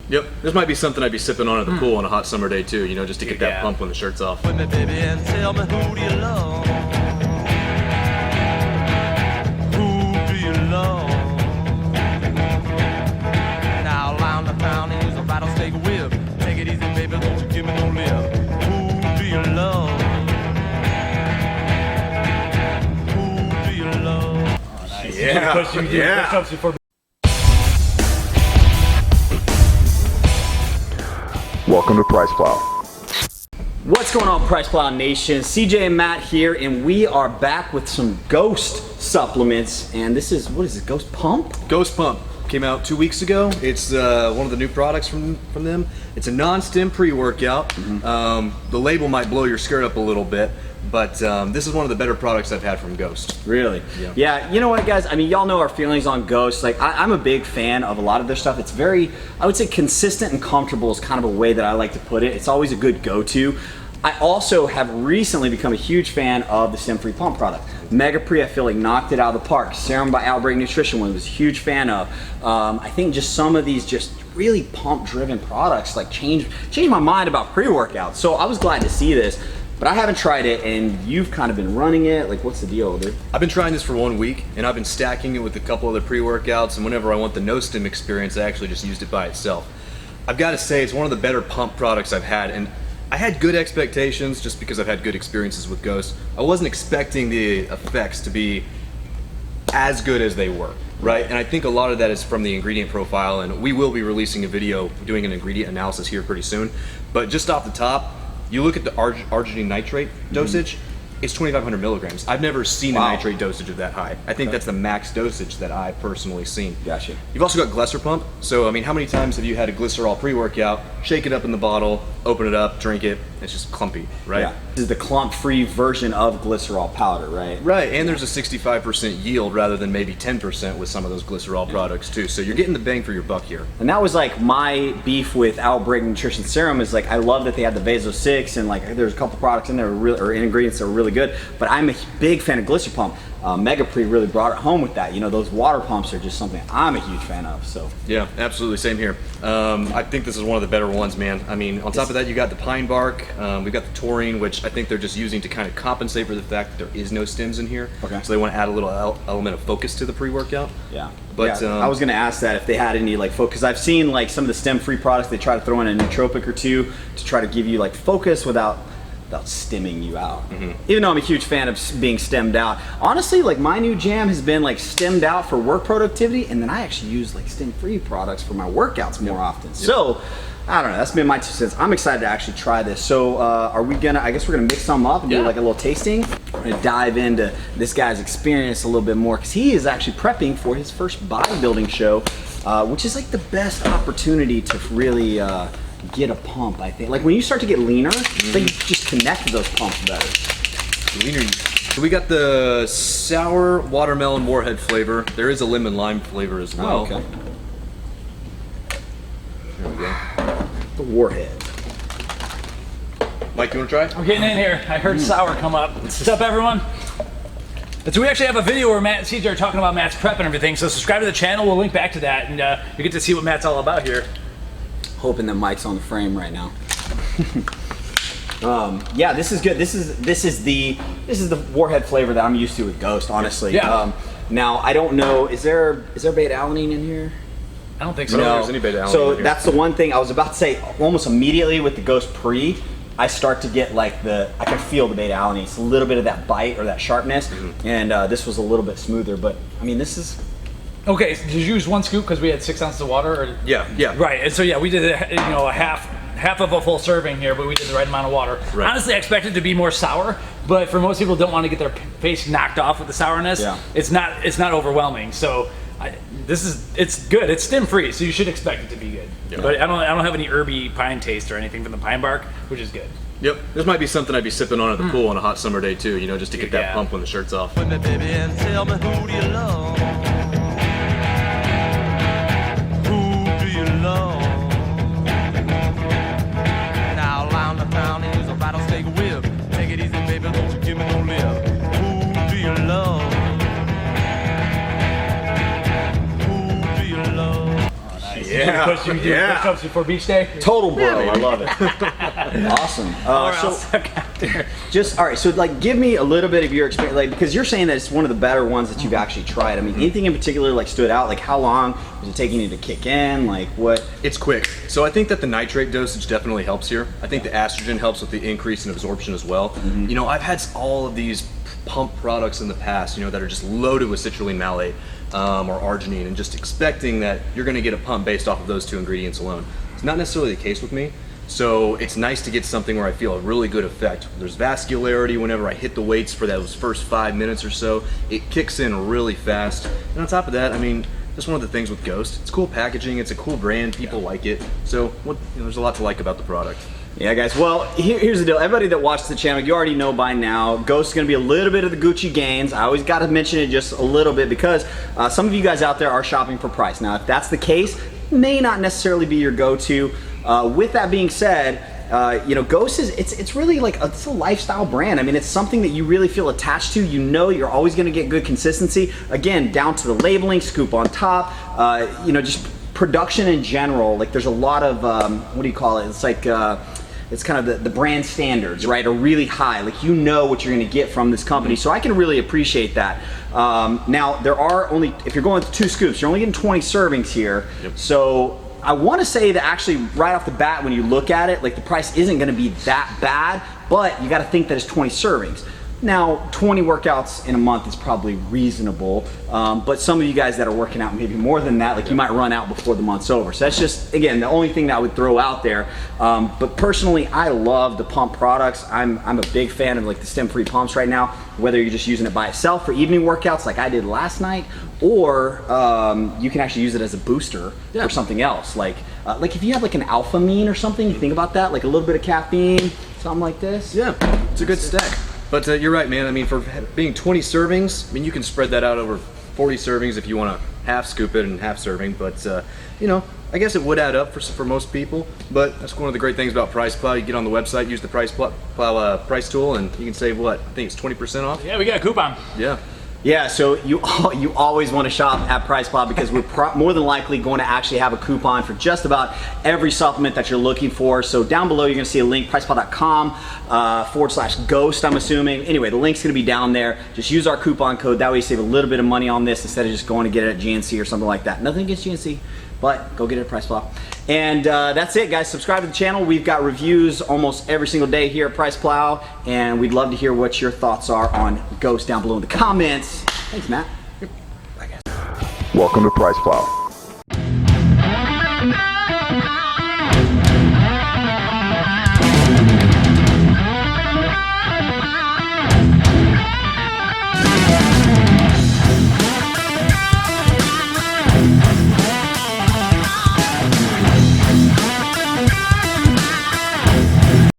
Yep, this might be something I'd be sipping on at the pool on a hot summer day too, you know, just to get that pump when the shirt's off. With me, baby, and tell me, who do you love? Who do you love? Now around the town and use a rattlesnake whip. Take it easy, baby, don't you give me no lip. Who do you love? Who do you love? Oh, nice. Yeah, Push-ups before. Welcome to Price Plow. What's going on, Price Plow Nation? CJ and Matt here, and we are back with some Ghost supplements. And this is, what is it, Ghost Pump? Ghost Pump came out 2 weeks ago. It's one of the new products from them. It's a non-stim pre-workout. The label might blow your skirt up a little bit, but this is one of the better products I've had from Ghost. Really? Yeah, you know what, guys? I mean, y'all know our feelings on Ghost. Like, I'm a big fan of a lot of their stuff. It's very, I would say, consistent and comfortable is kind of a way that I like to put it. It's always a good go-to. I also have recently become a huge fan of the Stim-Free pump product. Mega Pre, I feel like knocked it out of the park. Serum by Outbreak Nutrition, one I was a huge fan of. I think just some of these just really pump-driven products like changed my mind about pre-workouts. So I was glad to see this. But I haven't tried it, and you've kind of been running it. Like, what's the deal, dude? I've been trying this for 1 week, and I've been stacking it with a couple other pre-workouts, and whenever I want the no stim experience, I actually just used it by itself. I've got to say, it's one of the better pump products I've had, and I had good expectations just because I've had good experiences with Ghost. I wasn't expecting the effects to be as good as they were, right? And I think a lot of that is from the ingredient profile, and we will be releasing a video doing an ingredient analysis here pretty soon. But just off the top, you look at the arginine nitrate dosage, it's 2,500 milligrams. I've never seen a nitrate dosage of that high. I think that's the max dosage that I've personally seen. Gotcha. You've also got Glycer Pump. So, I mean, how many times have you had a glycerol pre-workout, shake it up in the bottle, open it up, drink it, it's just clumpy, right? Yeah. This is the clump-free version of glycerol powder, right? Right, and there's a 65% yield rather than maybe 10% with some of those glycerol products too. So you're getting the bang for your buck here. And that was like my beef with Outbreak Nutrition Serum is like, I love that they had the Vaso 6 and like there's a couple products in there or ingredients that are really good, but I'm a big fan of Glycer Pump. Mega Pre really brought it home with that. You know, those water pumps are just something I'm a huge fan of, so. Yeah, absolutely, same here. I think this is one of the better ones, man. I mean, on top of that, you got the pine bark, we've got the taurine, which I think they're just using to kind of compensate for the fact that there is no stims in here. Okay. So they want to add a little element of focus to the pre-workout. Yeah. But I was gonna ask that if they had any like focus. I've seen like some of the Stim-Free products, they try to throw in a nootropic or two to try to give you like focus without stimming you out. Even though I'm a huge fan of being stemmed out. Honestly, like my new jam has been like stemmed out for work productivity, and then I actually use like Stim-Free products for my workouts more often. So, I don't know, that's been my 2 cents. I'm excited to actually try this. So, I guess we're gonna mix some up and do like a little tasting. We're gonna dive into this guy's experience a little bit more, because he is actually prepping for his first bodybuilding show, which is like the best opportunity to really, get a pump, I think. Like when you start to get leaner, then you just connect to those pumps better. leaner. So we got the sour watermelon warhead flavor. There is a lemon lime flavor as well. Oh, okay. There we go. The warhead. Mike, you want to try? I'm getting in here. I heard sour come up. What's up, everyone? So we actually have a video where Matt and CJ are talking about Matt's prep and everything. So subscribe to the channel. We'll link back to that, and you get to see what Matt's all about here. Hoping that Mike's on the frame right now. Yeah, this is good. This is the warhead flavor that I'm used to with Ghost, honestly. Yeah. Now I don't know. Is there beta alanine in here? I don't think so. I don't think there's any beta alanine So in here. that's the one thing I was about to say. Almost immediately with the Ghost Pre, I start to get like I can feel the beta alanine. It's a little bit of that bite or that sharpness, and this was a little bit smoother. But I mean, this is. Okay, so did you use 1 scoop because we had 6 ounces of water? Or? Yeah. Right, and so yeah, we did a half of a full serving here, but we did the right amount of water. Right. Honestly, I expected it to be more sour, but for most people who don't want to get their face knocked off with the sourness, it's not overwhelming. So it's good. It's stim-free, so you should expect it to be good. Yeah. But I don't have any herby pine taste or anything from the pine bark, which is good. Yep, this might be something I'd be sipping on at the pool on a hot summer day too, you know, just to get that pump when the shirt's off. With me, baby, and tell me, who do you love? Who do you love? Now around the town and use a rattlesnake whip. Take it easy, baby, don't you give me no lip. Who do you love? Who do you love? Yeah, push you do push-ups before beach day. Total bro, I love it. Awesome. All right, so like give me a little bit of your experience, like because you're saying that it's one of the better ones that you've actually tried. I mean, anything in particular like stood out? Like how long was it taking you to kick in? Like what? It's quick. So I think that the nitrate dosage definitely helps here. I think the estrogen helps with the increase in absorption as well. You know, I've had all of these pump products in the past, you know, that are just loaded with citrulline malate or arginine, and just expecting that you're going to get a pump based off of those two ingredients alone. It's not necessarily the case with me. So it's nice to get something where I feel a really good effect. There's vascularity whenever I hit the weights for those first 5 minutes or so. It kicks in really fast. And on top of that, I mean, just one of the things with Ghost, it's cool packaging, it's a cool brand, people like it. So there's a lot to like about the product. Yeah, guys. Well, here's the deal. Everybody that watches the channel, you already know by now, Ghost is going to be a little bit of the Gucci gains. I always got to mention it just a little bit because some of you guys out there are shopping for price. Now, if that's the case, may not necessarily be your go-to. With that being said, you know, Ghost is it's really like it's a lifestyle brand. I mean, it's something that you really feel attached to. You know, you're always going to get good consistency. Again, down to the labeling, scoop on top. You know, just production in general. Like, there's a lot of what do you call it? It's like it's kind of the brand standards, right, are really high. Like, you know what you're going to get from this company. So I can really appreciate that. Now, there are only, if you're going with 2 scoops, you're only getting 20 servings here. So I want to say that actually right off the bat, when you look at it, like the price isn't going to be that bad, but you got to think that it's 20 servings. Now, 20 workouts in a month is probably reasonable, but some of you guys that are working out maybe more than that, like you might run out before the month's over. So that's just, again, the only thing that I would throw out there. But personally, I love the pump products. I'm a big fan of like the Stim-Free pumps right now, whether you're just using it by itself for evening workouts like I did last night, or you can actually use it as a booster for something else. Like if you have like an alpha mean or something, you think about that, like a little bit of caffeine, something like this. Yeah, it's a good stack. But you're right, man. I mean, for being 20 servings, I mean, you can spread that out over 40 servings if you want to half scoop it and half serving. But, you know, I guess it would add up for most people. But that's one of the great things about PricePlow. You get on the website, use the PricePlow price tool, and you can save what? I think it's 20% off. Yeah, we got a coupon. Yeah. Yeah, so you always want to shop at PricePlow because we're more than likely going to actually have a coupon for just about every supplement that you're looking for. So down below you're going to see a link, priceplow.com/ghost, I'm assuming. Anyway, the link's going to be down there. Just use our coupon code. That way you save a little bit of money on this instead of just going to get it at GNC or something like that. Nothing against GNC, but go get it at PricePlow. And that's it, guys. Subscribe to the channel. We've got reviews almost every single day here at PricePlow, and we'd love to hear what your thoughts are on Ghost down below in the comments. Thanks, Matt. Welcome to PricePlow.